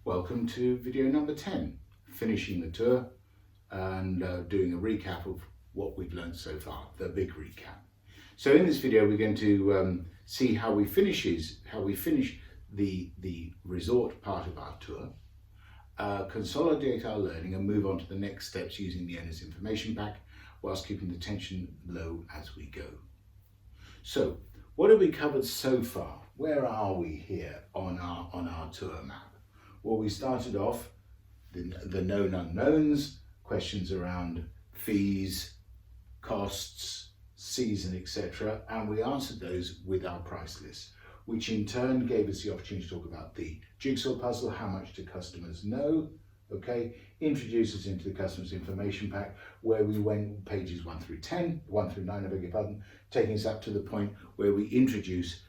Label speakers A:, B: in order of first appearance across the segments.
A: Welcome to video number 10, finishing the tour and doing a recap of what we've learned so far, the big recap. So in this video we're going to see how we finish the resort part of our tour, consolidate our learning and move on to the next steps using the owner's information pack whilst keeping the tension low as we go. So what have we covered so far? Where are we here on our tour map? Well, we started off the known unknowns, questions around fees, costs, season, etc. And we answered those with our price list, which in turn gave us the opportunity to talk about the jigsaw puzzle, how much do customers know, okay, introduce us into the customer's information pack, where we went pages 1 through 9, I beg your pardon, taking us up to the point where we introduce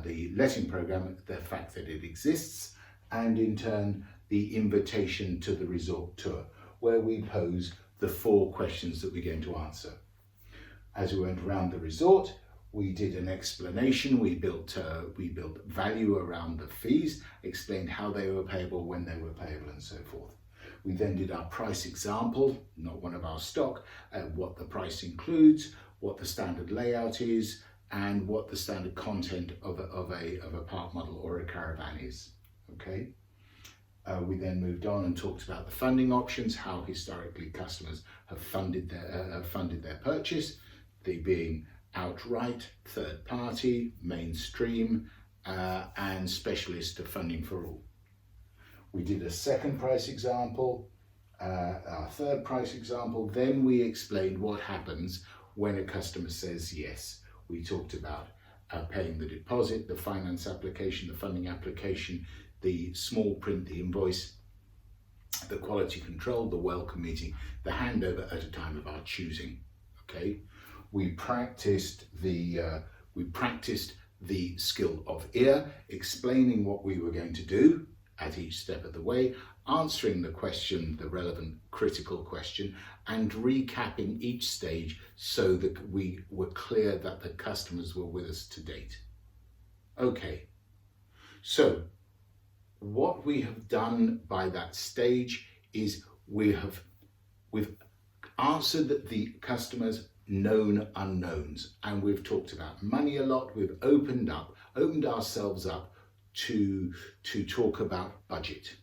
A: the letting program, the fact that it exists, and in turn the invitation to the resort tour, where we pose the 4 questions that we're going to answer. As we went around the resort, we did an explanation, we built value around the fees, explained how they were payable, when they were payable, and so forth. We then did our price example, not one of our stock, what the price includes, what the standard layout is, and what the standard content of a park model or a caravan is. Okay. We then moved on and talked about the funding options, how historically customers have funded their purchase, they being outright, third party, mainstream, and specialist to funding for all. We did a second price example, our third price example. Then we explained what happens when a customer says yes. We talked about paying the deposit, the finance application, the funding application, the small print, the invoice, the quality control, the welcome meeting, the handover at a time of our choosing. Okay, we practiced the skill of ear, explaining what we were going to do at each step of the way, answering the question, the relevant critical question, and recapping each stage so that we were clear that the customers were with us to date. Okay, so what we have done by that stage is we've answered the customers' known unknowns, and we've talked about money a lot. We've opened ourselves up to talk about budget.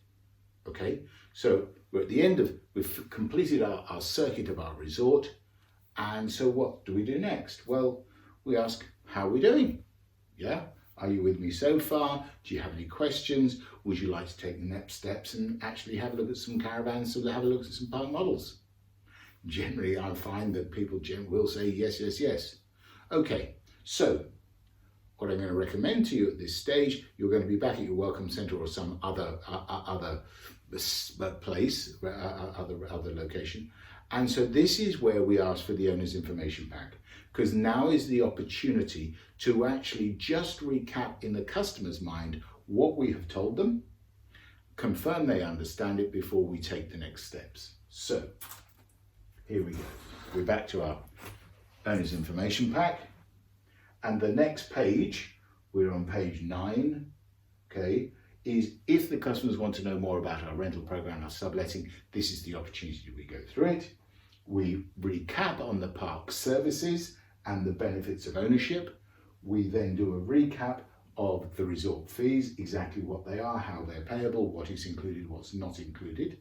A: Okay, so we're at the end of, we've completed our circuit of our resort, and so what do we do next? Well, we ask, how are we doing? Yeah, are you with me so far? Do you have any questions? Would you like to take the next steps and actually have a look at some caravans, so have a look at some park models? Generally, I find that people will say yes, yes, yes. Okay, so what I'm going to recommend to you at this stage, you're going to be back at your welcome centre or some other place, other location. And so this is where we ask for the owner's information pack, because now is the opportunity to actually just recap in the customer's mind what we have told them, confirm they understand it before we take the next steps. So here we go. We're back to our owner's information pack. And the next page, we're on page 9, okay, is if the customers want to know more about our rental program, our subletting, this is the opportunity we go through it. We recap on the park services and the benefits of ownership. We then do a recap of the resort fees, exactly what they are, how they're payable, what is included, what's not included.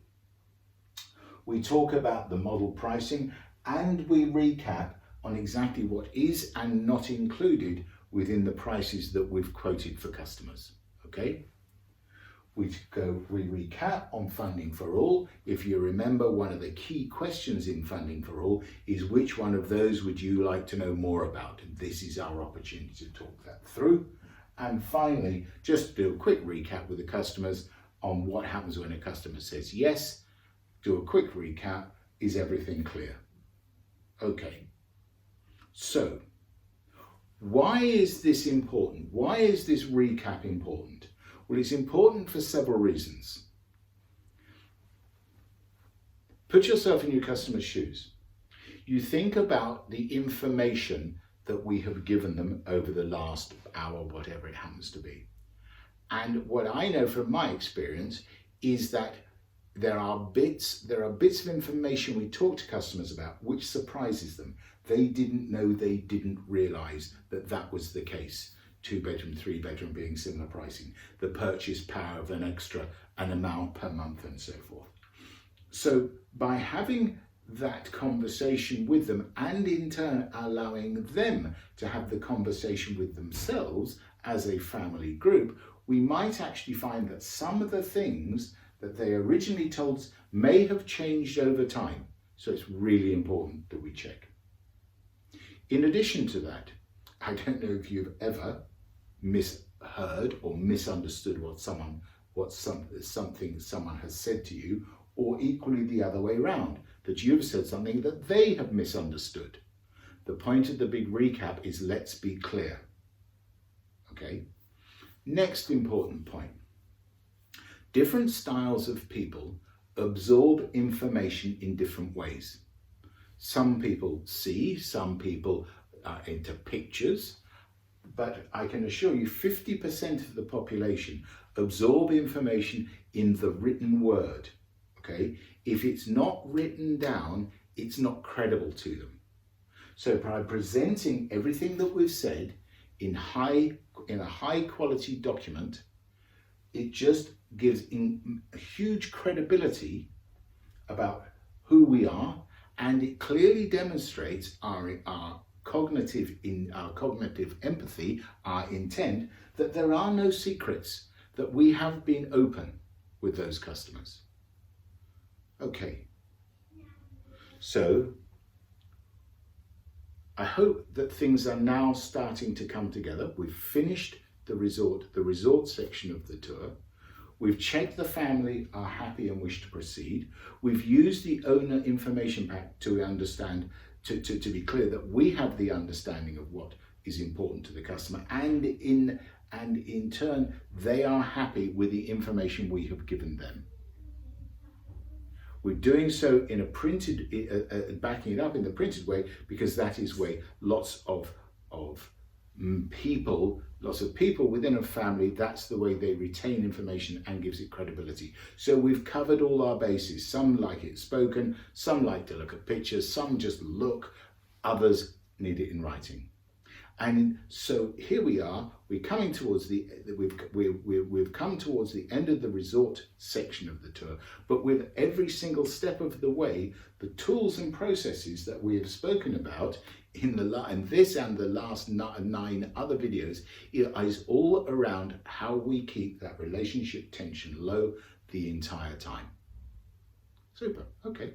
A: We talk about the model pricing, and we recap on exactly what is and not included within the prices that we've quoted for customers. Okay, we recap on funding for all. If you remember, one of the key questions in funding for all is which one of those would you like to know more about? And this is our opportunity to talk that through. And finally, just do a quick recap with the customers on what happens when a customer says yes. Do a quick recap. Is everything clear? Okay. So, why is this important? Why is this recap important? Well, it's important for several reasons. Put yourself in your customer's shoes. You think about the information that we have given them over the last hour, whatever it happens to be. And what I know from my experience is that there are bits of information we talk to customers about which surprises them. They didn't know, they didn't realise that that was the case. 2-bedroom, 3-bedroom being similar pricing, the purchase power of an amount per month and so forth. So by having that conversation with them and in turn allowing them to have the conversation with themselves as a family group, we might actually find that some of the things that they originally told us may have changed over time. So it's really important that we check. In addition to that, I don't know if you've ever misheard or misunderstood something someone has said to you, or equally the other way around, that you've said something that they have misunderstood. The point of the big recap is let's be clear. Okay? Next important point. Different styles of people absorb information in different ways. Some people see, some people are into pictures, but I can assure you 50% of the population absorb information in the written word. Okay? If it's not written down, it's not credible to them. So by presenting everything that we've said in a high quality document, it just gives a huge credibility about who we are, and it clearly demonstrates our cognitive empathy, our intent, that there are no secrets, that we have been open with those customers. Okay, so I hope that things are now starting to come together. We've finished the resort section of the tour. We've checked the family are happy and wish to proceed. We've used the owner information pack to understand, to be clear that we have the understanding of what is important to the customer, and in turn they are happy with the information we have given them. We're doing so in a printed, backing it up in the printed way, because that is way lots of people within a family, that's the way they retain information and gives it credibility. So we've covered all our bases. Some like it spoken, some like to look at pictures, some just look, others need it in writing. And so here we are, we've come towards the end of the resort section of the tour, but with every single step of the way, the tools and processes that we have spoken about in this and the last 9 other videos is all around how we keep that relationship tension low the entire time. Super, okay.